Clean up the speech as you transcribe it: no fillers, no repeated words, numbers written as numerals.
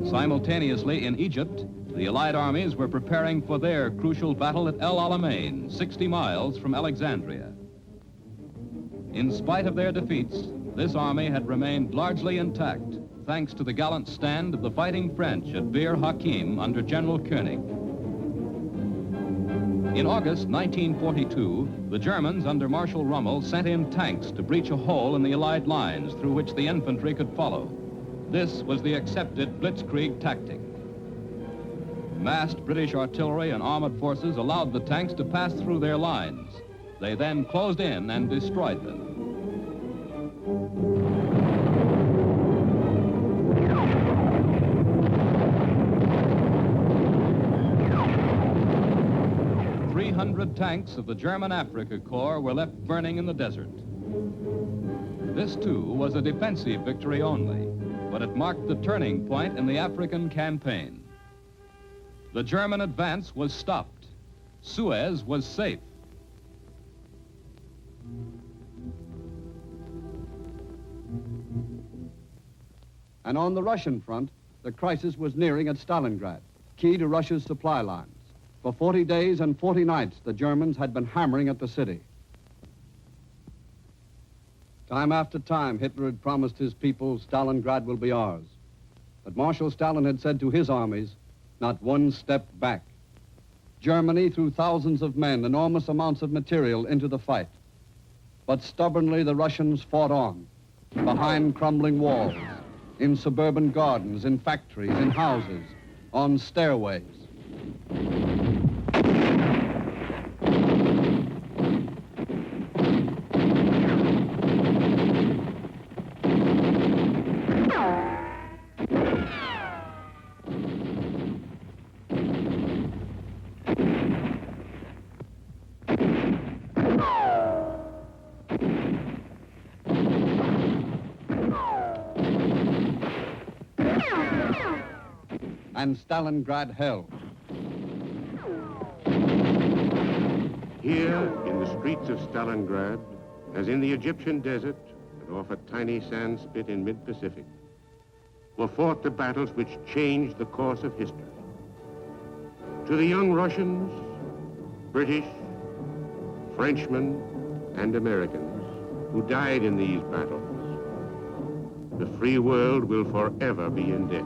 Simultaneously in Egypt, the Allied armies were preparing for their crucial battle at El Alamein, 60 miles from Alexandria. In spite of their defeats, this army had remained largely intact, thanks to the gallant stand of the fighting French at Bir Hakeim under General Koenig. In August 1942, the Germans under Marshall Rommel sent in tanks to breach a hole in the Allied lines through which the infantry could follow. This was the accepted blitzkrieg tactic. Massed British artillery and armored forces allowed the tanks to pass through their lines. They then closed in and destroyed them. Tanks of the German Afrika Korps were left burning in the desert. This, too, was a defensive victory only, but it marked the turning point in the African campaign. The German advance was stopped. Suez was safe. And on the Russian front, the crisis was nearing at Stalingrad, key to Russia's supply lines. For 40 days and 40 nights, the Germans had been hammering at the city. Time after time, Hitler had promised his people, Stalingrad will be ours. But Marshal Stalin had said to his armies, not one step back. Germany threw thousands of men, enormous amounts of material into the fight. But stubbornly, the Russians fought on, behind crumbling walls, in suburban gardens, in factories, in houses, on stairways. And Stalingrad held. Here, in the streets of Stalingrad, as in the Egyptian desert and off a tiny sand spit in mid-Pacific, were fought the battles which changed the course of history. To the young Russians, British, Frenchmen, and Americans who died in these battles, the free world will forever be in debt.